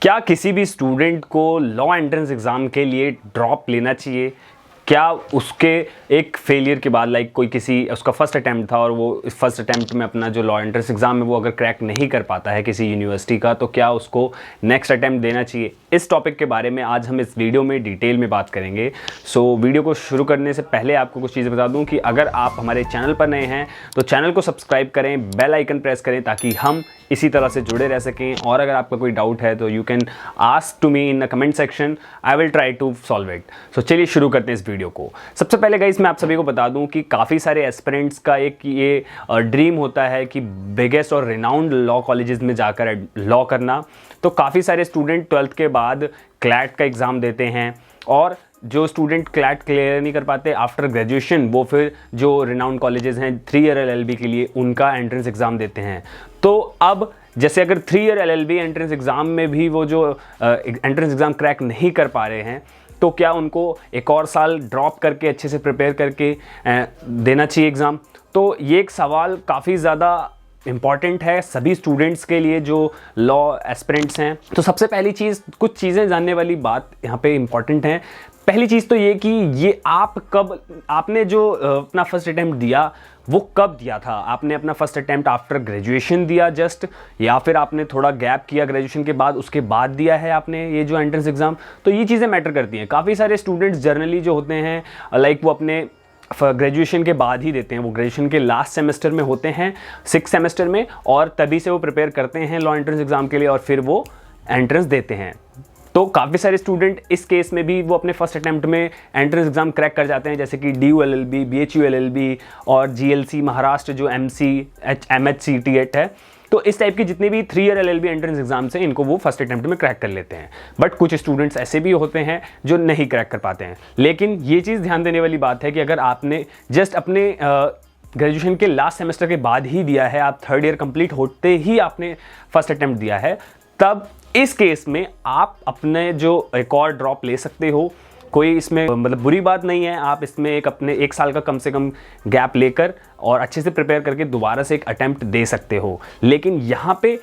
क्या किसी भी स्टूडेंट को लॉ एंट्रेंस एग्ज़ाम के लिए ड्रॉप लेना चाहिए? क्या उसके एक फेलियर के बाद कोई किसी उसका फर्स्ट अटैम्प्ट था और वो इस फर्स्ट अटैम्प्ट में अपना जो लॉ एंट्रेंस एग्ज़ाम है वो अगर क्रैक नहीं कर पाता है किसी यूनिवर्सिटी का, तो क्या उसको नेक्स्ट अटैम्प्ट देना चाहिए? इस टॉपिक के बारे में आज हम इस वीडियो में डिटेल में बात करेंगे। सो वीडियो को शुरू करने से पहले आपको कुछ चीज़ें बता दूं कि अगर आप हमारे चैनल पर नए हैं तो चैनल को सब्सक्राइब करें, बेल आइकन प्रेस करें ताकि हम इसी तरह से जुड़े रह सकें। और अगर आपका कोई डाउट है तो you can ask to me in the comment section, I will try to solve it. So चलिए शुरू करते हैं इस वीडियो को। सबसे पहले गाइस मैं आप सभी को बता दूं कि काफ़ी सारे एस्पिरेंट्स का एक ये ड्रीम होता है कि बिगेस्ट और रिनाउंड लॉ कॉलेजेस में जाकर लॉ करना। तो काफ़ी सारे स्टूडेंट 12th के बाद क्लैट का एग्ज़ाम देते हैं और जो स्टूडेंट क्लैट क्लियर नहीं कर पाते आफ्टर ग्रेजुएशन वो फिर जो रिनाउंड कॉलेजेस हैं 3 ईयर LLB के लिए उनका एंट्रेंस एग्ज़ाम देते हैं। तो अब जैसे अगर 3 ईयर LLB एंट्रेंस एग्ज़ाम में भी वो जो एंट्रेंस एग्ज़ाम क्रैक नहीं कर पा रहे हैं तो क्या उनको एक और साल ड्रॉप करके अच्छे से प्रिपेयर करके देना चाहिए एग्ज़ाम? तो ये एक सवाल काफ़ी ज़्यादा इम्पॉर्टेंट है सभी स्टूडेंट्स के लिए जो लॉ एस्पिरेंट्स हैं। तो सबसे पहली चीज़, कुछ चीज़ें जानने वाली बात यहाँ पे इम्पॉर्टेंट है। पहली चीज़ तो ये कि ये आपने जो अपना फर्स्ट अटैम्प्ट दिया वो कब दिया था? आपने अपना फर्स्ट अटैम्प्ट आफ्टर ग्रेजुएशन दिया जस्ट, या फिर आपने थोड़ा गैप किया ग्रेजुएशन के बाद उसके बाद दिया है आपने ये जो एंट्रेंस एग्ज़ाम? तो ये चीज़ें मैटर करती हैं। काफ़ी सारे स्टूडेंट्स जनरली जो होते हैं वो अपने ग्रेजुएशन के बाद ही देते हैं, वो ग्रेजुएशन के लास्ट सेमेस्टर में होते हैं 6th सेमेस्टर में, और तभी से वो प्रिपेयर करते हैं लॉ एंट्रेंस एग्ज़ाम के लिए और फिर वो एंट्रेंस देते हैं। तो काफ़ी सारे स्टूडेंट इस केस में भी वो अपने फर्स्ट अटैम्प्ट में एंट्रेंस एग्ज़ाम क्रैक कर जाते हैं, जैसे कि DU LLB, BHU LLB और GLC महाराष्ट्र जो MHCT8 है। तो इस टाइप की जितने भी 3 ईयर LLB एंट्रेंस एग्जाम्स हैं इनको वो फर्स्ट अटैम्प्ट में क्रैक कर लेते हैं। बट कुछ स्टूडेंट्स ऐसे भी होते हैं जो नहीं क्रैक कर पाते हैं। लेकिन ये चीज़ ध्यान देने वाली बात है कि अगर आपने जस्ट अपने ग्रेजुएशन के लास्ट सेमेस्टर के बाद ही दिया है, आप 3rd ईयर कंप्लीट होते ही आपने फर्स्ट अटैम्प्ट दिया है, तब इस केस में आप अपने जो एक और ड्रॉप ले सकते हो। कोई इसमें बुरी बात नहीं है। आप इसमें अपने 1 साल का कम से कम गैप लेकर और अच्छे से प्रिपेयर करके दोबारा से एक अटेम्प्ट दे सकते हो। लेकिन यहाँ पे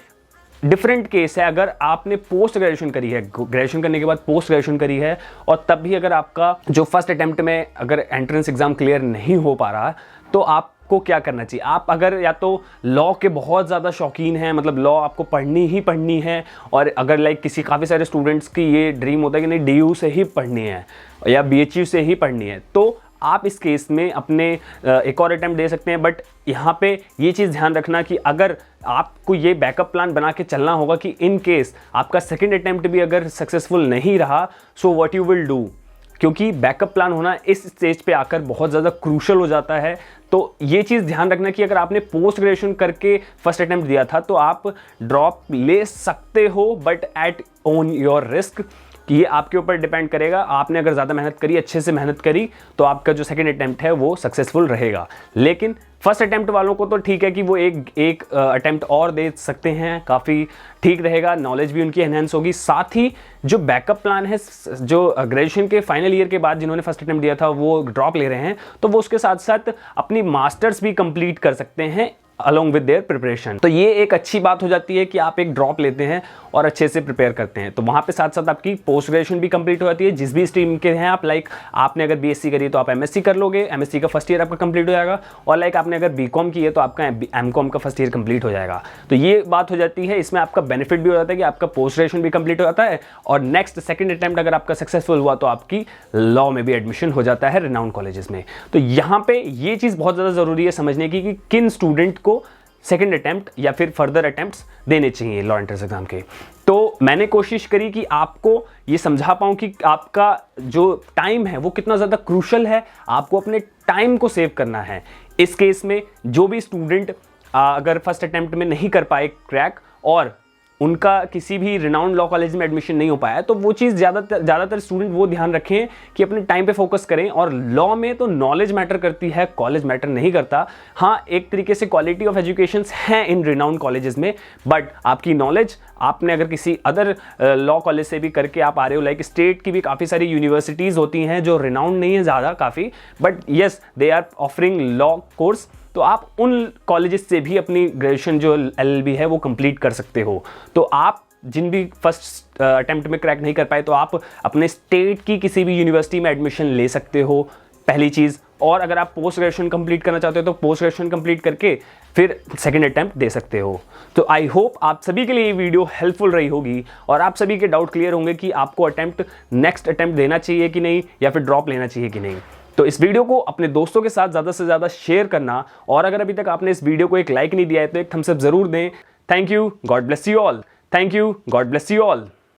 डिफरेंट केस है। अगर आपने पोस्ट ग्रेजुएशन करी है, ग्रेजुएशन करने के बाद पोस्ट ग्रेजुएशन करी है और तब भी अगर आपका जो फर्स्ट अटेम्प्ट में अगर एंट्रेंस एग्जाम क्लियर नहीं हो पा रहा, तो आपको क्या करना चाहिए? आप अगर या तो लॉ के बहुत ज़्यादा शौकीन हैं, लॉ आपको पढ़नी ही पढ़नी है, और अगर किसी काफ़ी सारे स्टूडेंट्स की ये ड्रीम होता है कि नहीं DU से ही पढ़नी है या BHU से ही पढ़नी है, तो आप इस केस में अपने एक और अटैम्प्ट दे सकते हैं। बट यहाँ पे ये चीज़ ध्यान रखना कि अगर आपको ये बैकअप प्लान बना के चलना होगा कि इन केस आपका सेकेंड अटैम्प्ट भी अगर सक्सेसफुल नहीं रहा, so what you will do, क्योंकि बैकअप प्लान होना इस स्टेज पे आकर बहुत ज़्यादा क्रूशल हो जाता है। तो ये चीज़ ध्यान रखना कि अगर आपने पोस्ट ग्रेजुएशन करके फर्स्ट अटैम्प्ट दिया था तो आप ड्रॉप ले सकते हो, but at own your risk. ये आपके ऊपर डिपेंड करेगा। आपने अगर ज़्यादा मेहनत करी, अच्छे से मेहनत करी, तो आपका जो सेकंड अटैम्प्ट है वो सक्सेसफुल रहेगा। लेकिन फर्स्ट अटैम्प्ट वालों को तो ठीक है कि वो एक अटैम्प्ट और दे सकते हैं, काफ़ी ठीक रहेगा, नॉलेज भी उनकी एनहेंस होगी। साथ ही जो बैकअप प्लान है, जो ग्रेजुएशन के फाइनल ईयर के बाद जिन्होंने फर्स्ट अटैम्प्ट दिया था वो ड्रॉप ले रहे हैं, तो वो उसके साथ साथ अपनी मास्टर्स भी कंप्लीट कर सकते हैं अलॉन्ग विद देयर प्रिपरेशन। तो ये एक अच्छी बात हो जाती है कि आप एक ड्रॉप लेते हैं और अच्छे से प्रिपेयर करते हैं, तो वहाँ पे साथ साथ आपकी पोस्ट ग्रेजुएशन भी कंप्लीट हो जाती है। जिस भी स्ट्रीम के हैं आप, आपने अगर BSc करी तो आप MSc कर लोगे, MSc का फर्स्ट ईयर आपका कंप्लीट हो जाएगा, और आपने अगर BCom की है तो आपका MCom का फर्स्ट ईयर कंप्लीट हो जाएगा। तो ये बात हो जाती है। इसमें आपका बेनिफिट भी हो जाता है कि आपका पोस्ट ग्रेजुएशन भी कंप्लीट हो जाता है, और नेक्स्ट सेकंड अटैम्प्ट अगर आपका सक्सेसफुल हुआ तो आपकी लॉ में भी एडमिशन हो जाता है रिनाउंड कॉलेजेस में। तो यहाँ पे ये चीज़ बहुत ज़्यादा ज़रूरी है समझने की कि किन स्टूडेंट को सेकेंड अटैम्प्ट या फिर फर्दर अटैम्प्ट्स देने चाहिए लॉ एंट्रेंस एग्जाम के। तो मैंने कोशिश करी कि आपको ये समझा पाऊँ कि आपका जो टाइम है वो कितना ज़्यादा क्रूशल है। आपको अपने टाइम को सेव करना है। इस केस में जो भी स्टूडेंट अगर फर्स्ट अटैम्प्ट में नहीं कर पाए क्रैक और उनका किसी भी रिनाउंड लॉ कॉलेज में एडमिशन नहीं हो पाया, तो वो चीज़ ज़्यादातर स्टूडेंट वो ध्यान रखें कि अपने टाइम पे फोकस करें। और लॉ में तो नॉलेज मैटर करती है, कॉलेज मैटर नहीं करता। हाँ, एक तरीके से क्वालिटी ऑफ एजुकेशंस हैं इन रिनाउंड कॉलेजेस में, बट आपकी नॉलेज आपने अगर किसी अदर लॉ कॉलेज से भी करके आप आ रहे हो, स्टेट की भी काफ़ी सारी यूनिवर्सिटीज़ होती हैं जो रिनाउंड नहीं है ज़्यादा काफ़ी, but yes they are offering law course, तो आप उन कॉलेजेस से भी अपनी ग्रेजुएशन जो LLB है वो कंप्लीट कर सकते हो। तो आप जिन भी फर्स्ट अटेम्प्ट में क्रैक नहीं कर पाए, तो आप अपने स्टेट की किसी भी यूनिवर्सिटी में एडमिशन ले सकते हो, पहली चीज़। और अगर आप पोस्ट ग्रेजुएशन कंप्लीट करना चाहते हो तो पोस्ट ग्रेजुएशन कंप्लीट करके फिर सेकंड अटेम्प्ट दे सकते हो। तो आई होप आप सभी के लिए ये वीडियो हेल्पफुल रही होगी और आप सभी के डाउट क्लियर होंगे कि आपको अटेम्प्ट नेक्स्ट अटेम्प्ट देना चाहिए कि नहीं, या फिर ड्रॉप लेना चाहिए कि नहीं। तो इस वीडियो को अपने दोस्तों के साथ ज़्यादा से ज़्यादा शेयर करना, और अगर अभी तक आपने इस वीडियो को एक लाइक नहीं दिया है तो एक थम्स अप जरूर दें। Thank you, God bless you all. Thank you, God bless you all.